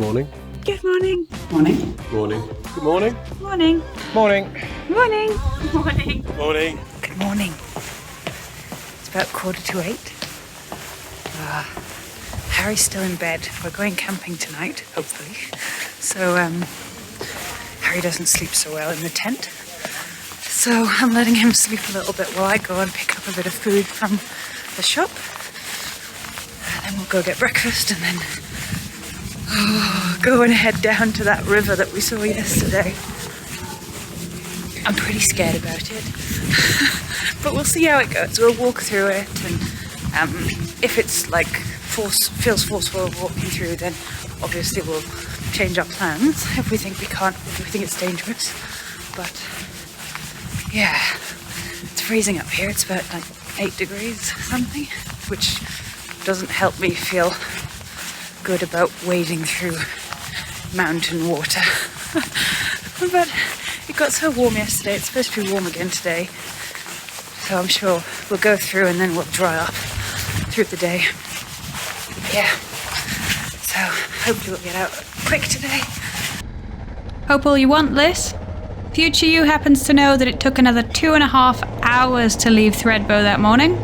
morning. Good morning. Morning. Morning. Good morning. Morning. Morning. Morning. Morning. Morning. Good morning. It's about 7:45. Harry's still in bed. We're going camping tonight, hopefully. So Harry doesn't sleep so well in the tent. So I'm letting him sleep a little bit while I go and pick up a bit of food from the shop. Then we'll go get breakfast and then go and head down to that river that we saw yesterday. I'm pretty scared about it, but we'll see how it goes. We'll walk through it, and if it's like feels forceful walking through, then obviously we'll change our plans if we think we can't, if we think it's dangerous. But yeah, it's freezing up here. It's about like 8 degrees something, which doesn't help me feel good about wading through mountain water. But it got so warm yesterday. It's supposed to be warm again today, so I'm sure we'll go through and then we'll dry up through the day. Yeah, so hopefully we'll get out quick today. Hope all you want, Liz. Future you happens to know that it took another 2.5 hours to leave Thredbo that morning.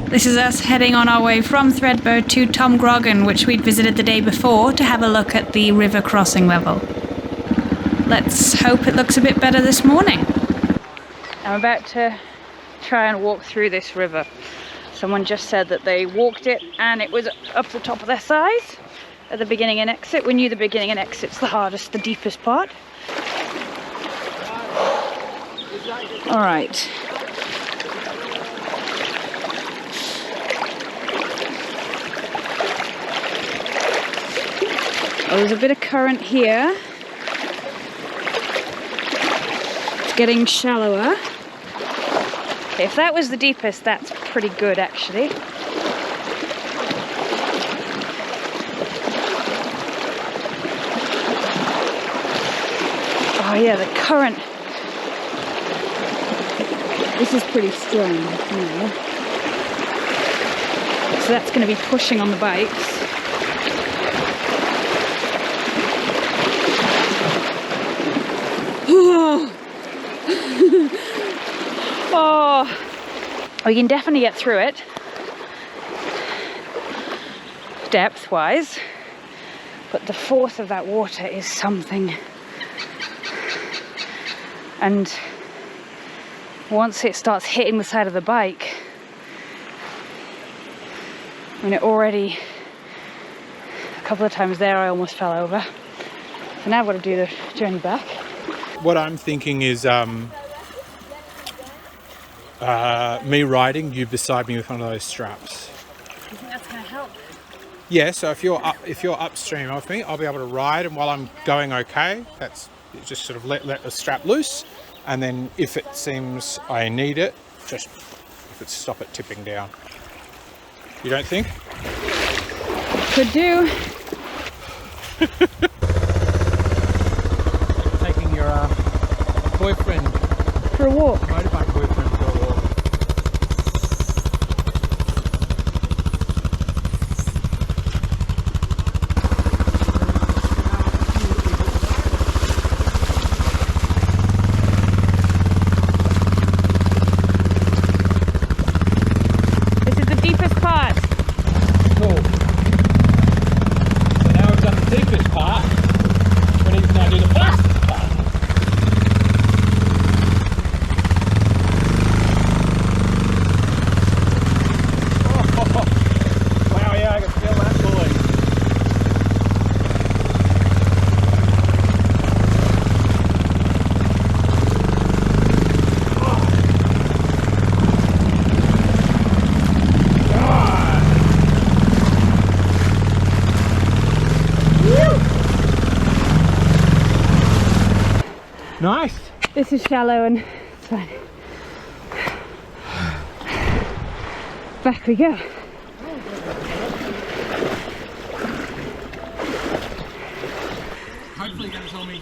This is us heading on our way from Thredbo to Tom Grogan, which we'd visited the day before to have a look at the river crossing level. Let's hope it looks a bit better this morning. I'm about to try and walk through this river. Someone just said that they walked it and it was up the top of their thighs at the beginning and exit. We knew the beginning and exit's the hardest, the deepest part. All right. Oh, there's a bit of current here. It's getting shallower. Okay, if that was the deepest, that's pretty good actually. Oh yeah, the current. This is pretty strong now. So that's going to be pushing on the bikes. Oh, we can definitely get through it depth-wise, but the force of that water is something. And once it starts hitting the side of the bike, I mean, it already, a couple of times there I almost fell over. So now I've got to do the journey back. What I'm thinking is me riding, you beside me with one of those straps. You think that's going to help? Yeah, so if you're upstream of me, I'll be able to ride, and while I'm going okay, that's just sort of let the strap loose, and then if it seems I need it, just stop it tipping down. You don't think? Could do. Taking your boyfriend For a walk. motorbike boyfriend for a walk. This is the deepest part. Cool. So now we've done the deepest part. We need to now do the fastest part. Wow, yeah, I can feel that pulling. Nice. This is shallow and it's fine. Back we go. Hopefully you're going to tell me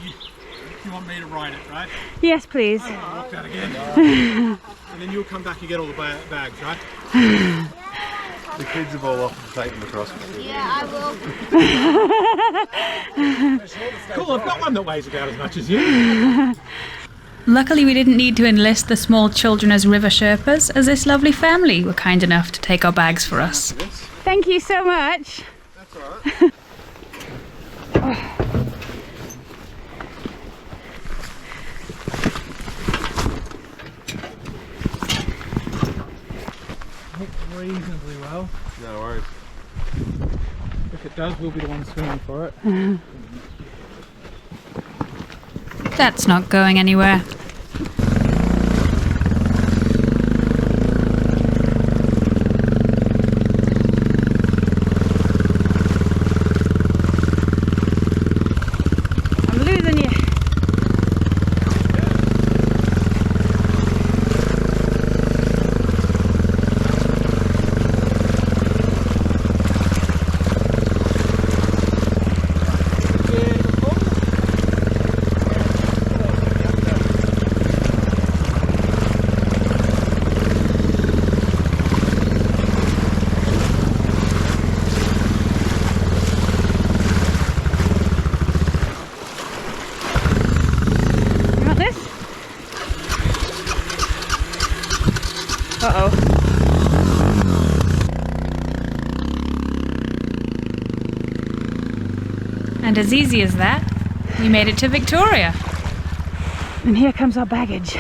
you want me to ride it, right? Yes, please. I'll walk that again. And then you'll come back and get all the bags, right? The kids have all offered to take them across. Yeah, I will. Cool, I've got one that weighs about as much as you. Luckily, we didn't need to enlist the small children as river Sherpas, as this lovely family were kind enough to take our bags for us. Thank you so much. That's alright. Reasonably well. No worries. If it does, we'll be the ones swimming for it. That's not going anywhere. I'm losing you. You want this? Uh-oh. And as easy as that, we made it to Victoria. And here comes our baggage.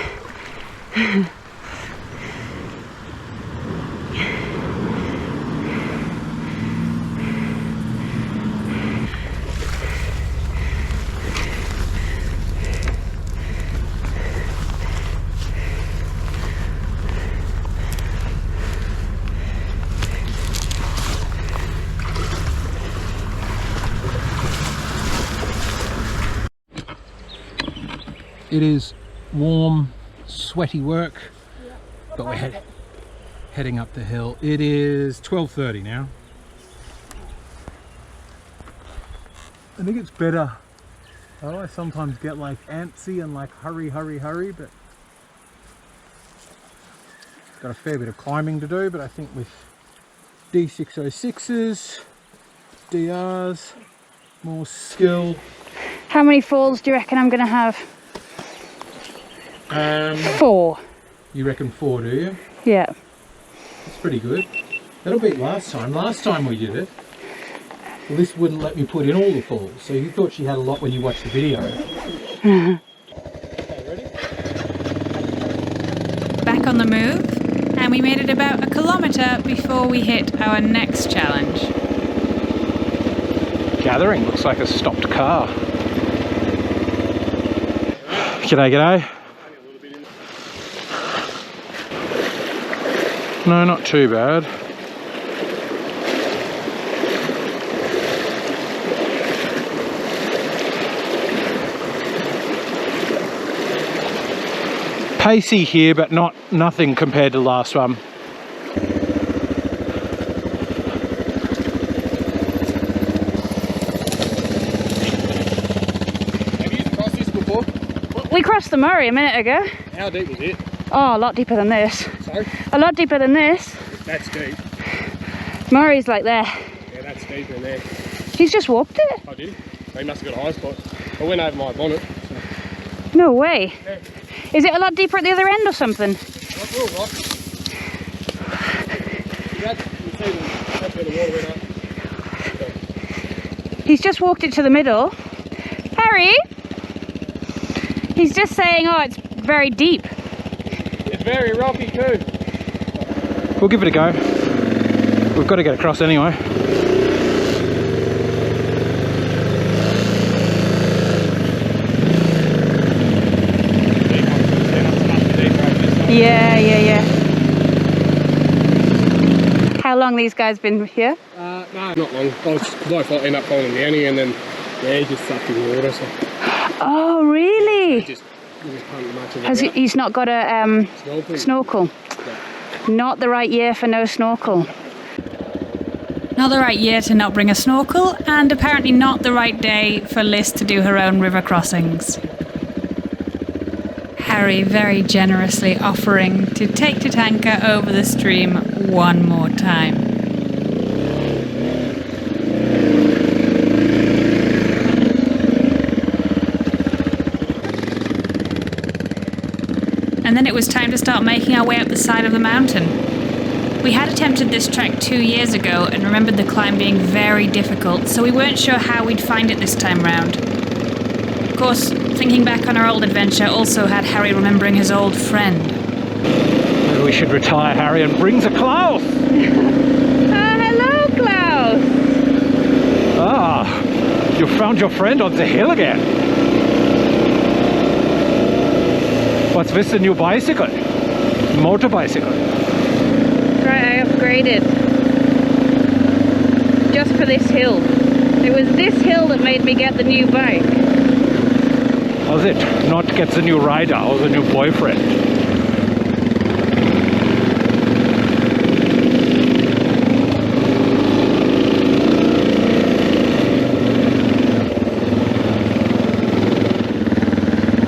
It is warm, sweaty work, but we're heading up the hill. It is 12:30 now. I think it's better. I sometimes get like antsy and like hurry, but got a fair bit of climbing to do, but I think with D606s, DRs, more skill. How many falls do you reckon I'm going to have? 4. You reckon 4, do you? Yeah. That's pretty good. That'll beat last time. Last time we did it, well, this wouldn't let me put in all the falls, so you thought she had a lot when you watched the video. Back on the move, and we made it about 1 kilometre before we hit our next challenge. Gathering looks like a stopped car. G'day. No, not too bad. Pacey here, but nothing compared to last one. Have you crossed this before? We crossed the Murray a minute ago. How deep was it? Oh, a lot deeper than this. Sorry? A lot deeper than this. That's deep. Murray's like there. Yeah, that's deeper in there. He's just walked it. I did. He must have got a high spot. I went over my bonnet. No way. Yeah. Is it a lot deeper at the other end or something? That's all right. You see that's where the water went up. He's just walked it to the middle. Harry! He's just saying, oh, it's very deep. It's very rocky too. We'll give it a go. We've got to get across anyway. Yeah. How long these guys been here? No, not long. I ended up falling down here and then he just sucked in the water. So Oh, really? just pumped much of it Has out. he's not got a snorkel? Not the right year for no snorkel. Not the right year to not bring a snorkel, and apparently not the right day for Liz to do her own river crossings. Harry very generously offering to take Tatanka over the stream one more time. then it was time to start making our way up the side of the mountain. We had attempted this trek 2 years ago and remembered the climb being very difficult, so we weren't sure how we'd find it this time round. Of course, thinking back on our old adventure also had Harry remembering his old friend. Maybe we should retire Harry and bring the Klaus! Hello, Klaus! Ah, you found your friend on the hill again. What's with the new bicycle? Motor bicycle? Right, I upgraded. Just for this hill. It was this hill that made me get the new bike. Was it? Not get the new rider or the new boyfriend?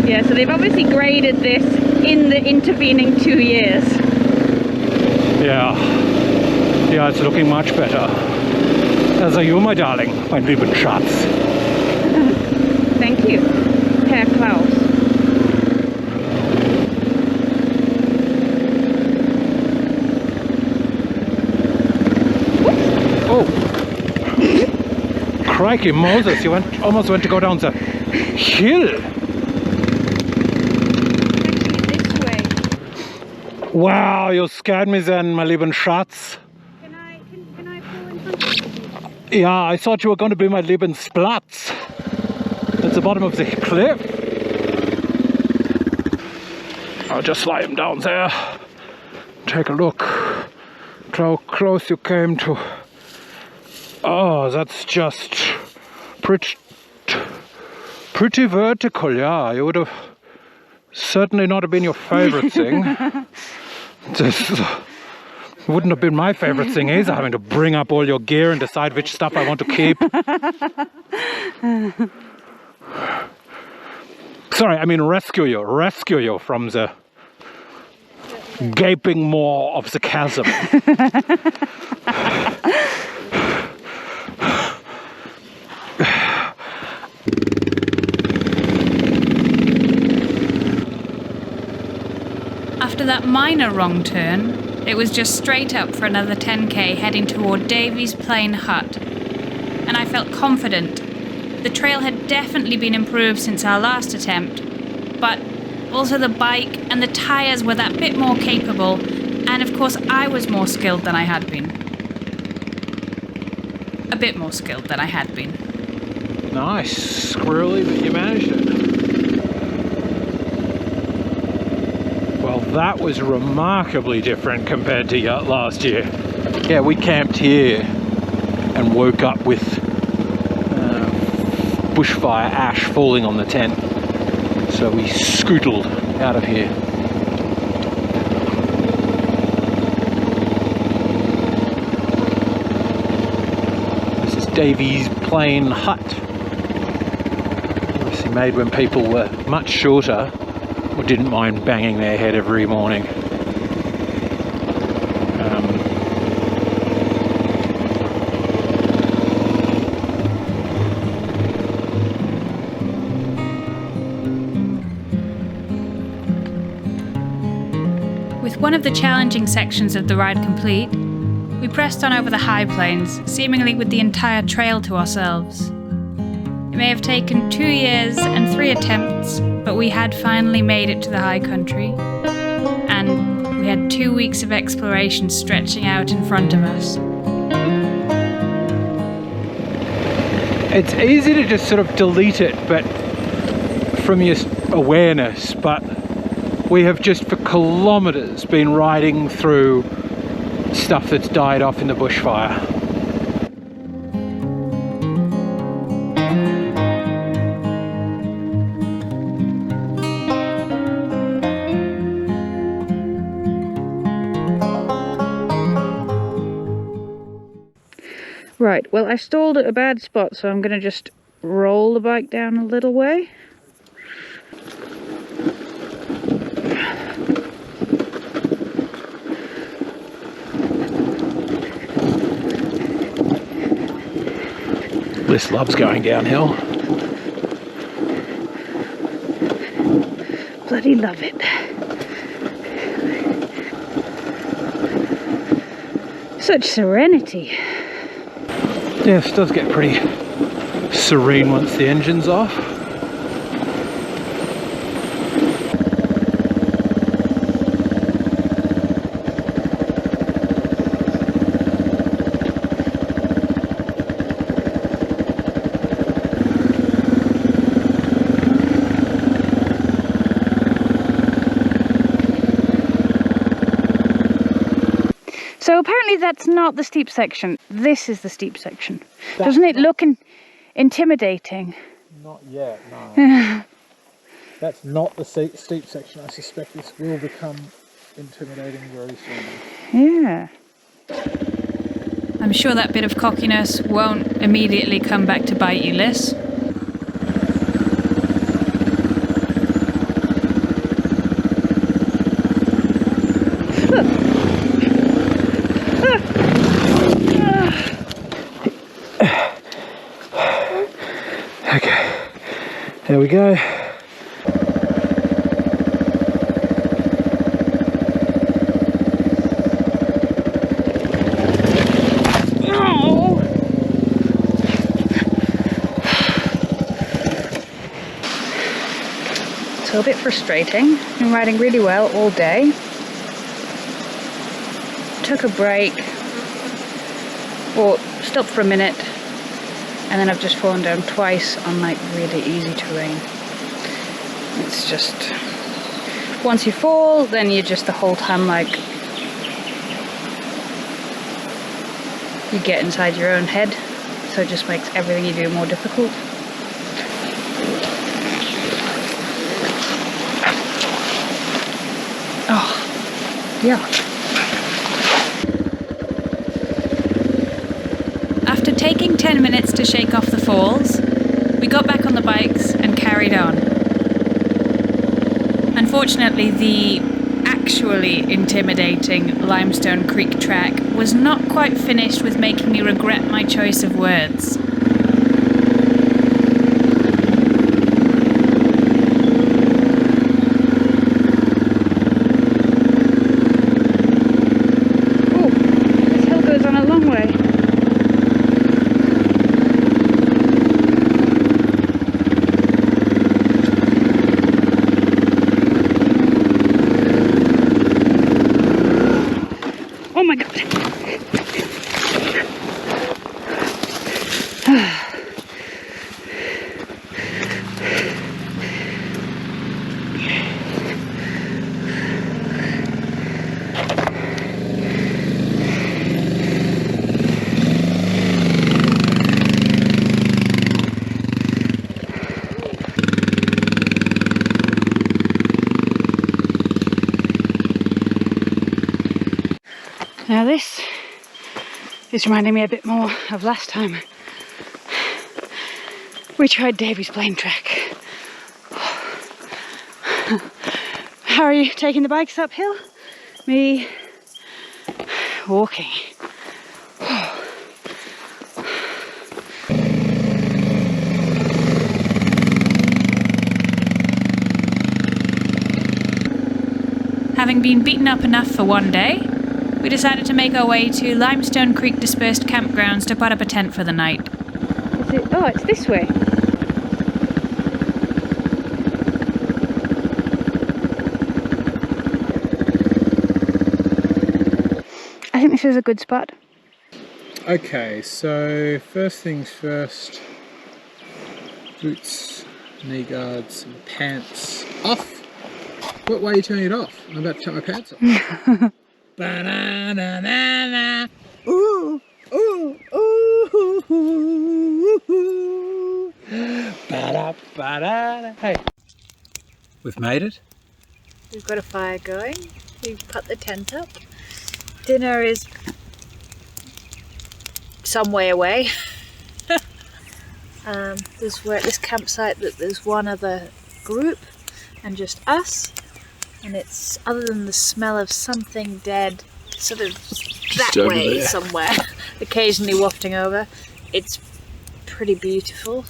Yeah, so they've obviously graded this in the intervening 2 years. Yeah. Yeah, it's looking much better. As are you, my darling, mein lieben Schatz. Thank you, Herr Klaus. Oh! Crikey Moses, you almost went to go down the hill! This way. Wow, you scared me then, my lieben Schatz. Can I pull in front of you? Yeah, I thought you were going to be my lieben Splatz. At the bottom of the cliff. I'll just lie him down there. Take a look. How close you came to. Oh, that's just pretty vertical, yeah. You would have certainly not have been your favorite thing. This wouldn't have been my favorite thing either, having to bring up all your gear and decide which stuff I want to keep. Sorry, I mean rescue you from the gaping maw of the chasm. After that minor wrong turn, it was just straight up for another 10k heading toward Davy's Plain Hut. And I felt confident. The trail had definitely been improved since our last attempt, but also the bike and the tyres were that bit more capable, and of course I was more skilled than I had been. A bit more skilled than I had been. Nice, squirrely, but you managed it. Well, that was remarkably different compared to last year. Yeah, we camped here and woke up with bushfire ash falling on the tent. So we scootled out of here. This is Davy's Plain Hut. Obviously made when people were much shorter or didn't mind banging their head every morning. With one of the challenging sections of the ride complete, we pressed on over the high plains, seemingly with the entire trail to ourselves. It may have taken 2 years and 3 attempts, but we had finally made it to the high country, and we had 2 weeks of exploration stretching out in front of us. It's easy to just sort of delete it, but from your awareness, but we have just for kilometres been riding through stuff that's died off in the bushfire. Right, well I stalled at a bad spot, so I'm going to just roll the bike down a little way. Liz loves going downhill. Bloody love it. Such serenity. Yeah, this does get pretty serene once the engine's off. So apparently that's not the steep section. This is the steep section. Doesn't it look intimidating? Not yet, no. That's not the steep section. I suspect this will become intimidating very soon. Yeah. I'm sure that bit of cockiness won't immediately come back to bite you, Liz. Okay, there we go. So a bit frustrating. Been riding really well all day. Took a break, or stopped for a minute, and then I've just fallen down twice on like really easy terrain. It's just, once you fall, then you're just the whole time like, you get inside your own head, so it just makes everything you do more difficult. Oh, yeah. After taking 10 minutes to shake off the falls, we got back on the bikes and carried on. Unfortunately, the actually intimidating Limestone Creek track was not quite finished with making me regret my choice of words. This hill goes on a long way. Oh my god. Now this is reminding me a bit more of last time we tried Davy's plane track. How are you taking the bikes uphill? Me walking. Having been beaten up enough for one day, we decided to make our way to Limestone Creek dispersed campgrounds to put up a tent for the night. Is it? Oh, it's this way. I think this is a good spot. Okay, so first things first, boots, knee guards, and pants off. Why are you turning it off? I'm about to take my pants off. Ba-na-na-na-na. Ooh, ooh, ooh, ooh, ooh. Ba-da, ba-da. Hey, we've made it. We've got a fire going. We've put the tent up. Dinner is some way away. We're at this campsite that there's one other group and just us. And it's, other than the smell of something dead, sort of that way somewhere, occasionally wafting over, it's pretty beautiful.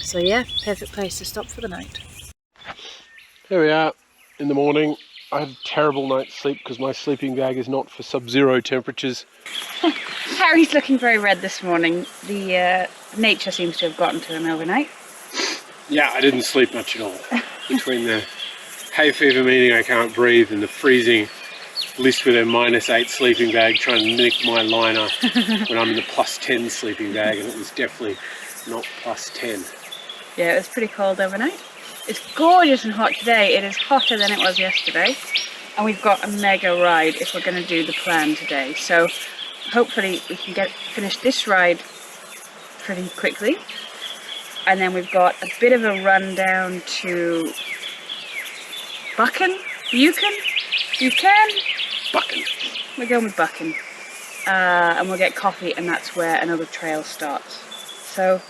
So yeah, perfect place to stop for the night. Here we are in the morning. I had a terrible night's sleep because my sleeping bag is not for sub-zero temperatures. Harry's looking very red this morning. The nature seems to have gotten to him overnight. Yeah, I didn't sleep much at all. Between the hay fever meaning I can't breathe and the freezing list with a -8 sleeping bag trying to mimic my liner when I'm in the +10 sleeping bag, and it was definitely not +10. Yeah, it was pretty cold overnight. It's gorgeous and hot today. It is hotter than it was yesterday. And we've got a mega ride if we're going to do the plan today. So hopefully we can finish this ride pretty quickly. And then we've got a bit of a run down to Buchan? Buchan? Buchan. We're going with Buchan. And we'll get coffee, and that's where another trail starts. So,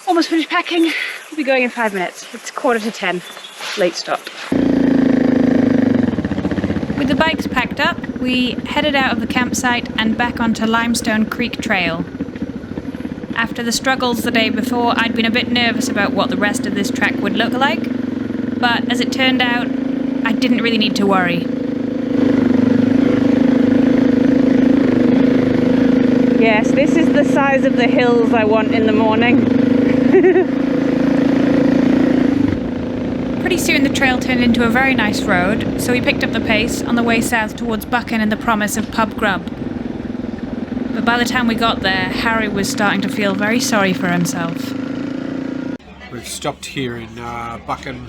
almost finished packing. We'll be going in 5 minutes. It's 9:45. Late stop. With the bikes packed up, we headed out of the campsite and back onto Limestone Creek Trail. After the struggles the day before, I'd been a bit nervous about what the rest of this track would look like, but as it turned out, I didn't really need to worry. Yes, this is the size of the hills I want in the morning. Pretty soon the trail turned into a very nice road, so we picked up the pace on the way south towards Buchan and the promise of pub grub. But by the time we got there, Harry was starting to feel very sorry for himself. We've stopped here in Buchan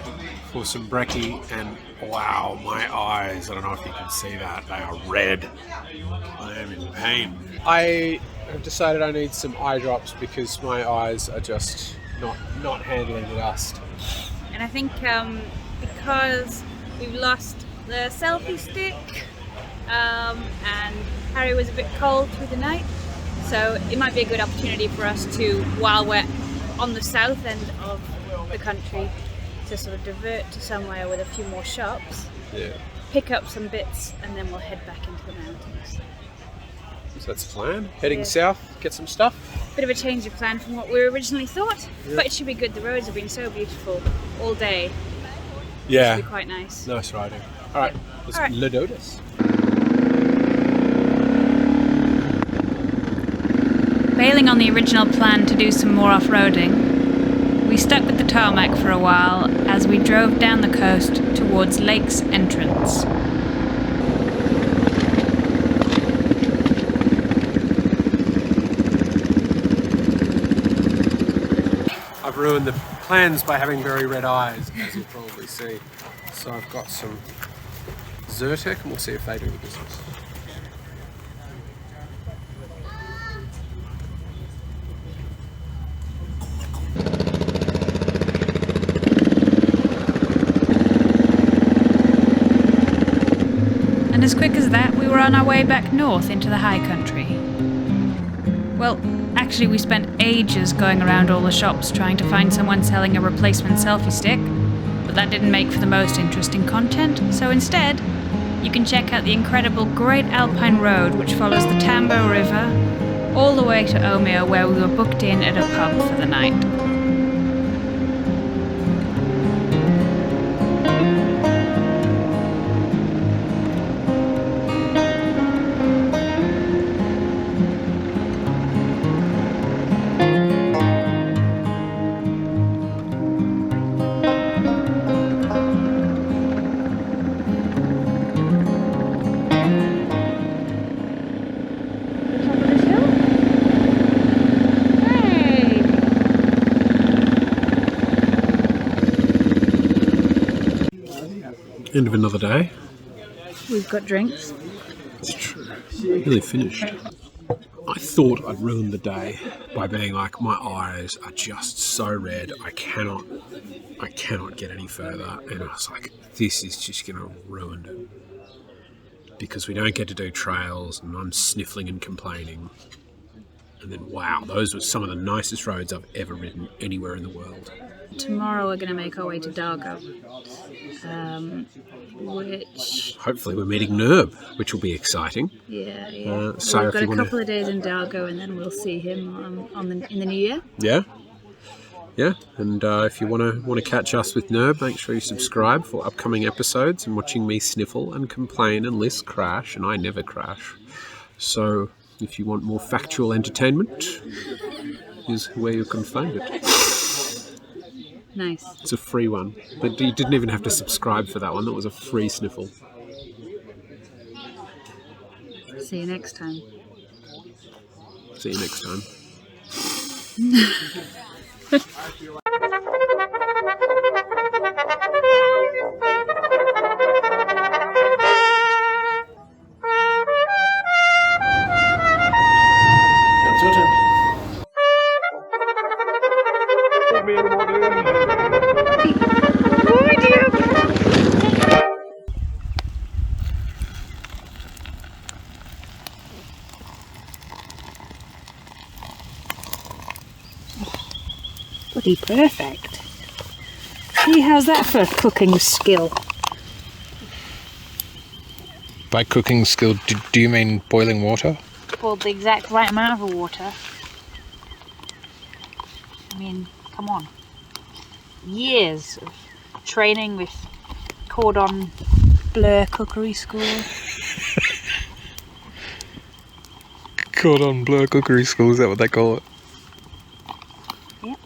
for some brekkie, and wow, my eyes, I don't know if you can see that, they are red. I am in pain. I have decided I need some eye drops because my eyes are just not handling the dust. And I think because we've lost the selfie stick and Harry was a bit cold through the night, so it might be a good opportunity for us to, while we're on the south end of the country, to sort of divert to somewhere with a few more shops, pick up some bits, and then we'll head back into the mountains. So that's the plan. Heading south, get some stuff. Bit of a change of plan from what we originally thought, but it should be good. The roads have been so beautiful all day. Yeah. It should be quite nice. Nice riding. All right, let's All right. do this. Bailing on the original plan to do some more off-roading, we stuck with the tarmac for a while as we drove down the coast towards Lake's entrance. I've ruined the plans by having very red eyes, as you'll probably see. So I've got some Zyrtec, and we'll see if they do the business. And as quick as that, we were on our way back north into the high country. Well, actually we spent ages going around all the shops trying to find someone selling a replacement selfie stick, but that didn't make for the most interesting content, so instead, you can check out the incredible Great Alpine Road which follows the Tambo River all the way to Omeo, where we were booked in at a pub for the night. End of another day. We've got drinks. It's true. Really finished. I thought I'd ruined the day by being like, my eyes are just so red, I cannot get any further. And I was like, this is just going to ruin it. Because we don't get to do trails, and I'm sniffling and complaining. And then, wow, those were some of the nicest roads I've ever ridden anywhere in the world. Tomorrow we're going to make our way to Dargo, which... Hopefully we're meeting Nerb, which will be exciting. Yeah. So we've if got you a couple of days in Dargo, and then we'll see him in the new year. Yeah? yeah, and if you want to catch us with Nerb, make sure you subscribe for upcoming episodes and watching me sniffle and complain and Liz crash, and I never crash. So if you want more factual entertainment, is where you can find it. Nice. It's a free one, but you didn't even have to subscribe for that one. That was a free sniffle. See you next time. See you next time. It's your turn. Bloody perfect. See, how's that for cooking skill? By cooking skill, do you mean boiling water? Boiled the exact right amount of water. I mean, come on. Years of training with Cordon Bleu Cookery School. Cordon Bleu Cookery School, is that what they call it? Yep.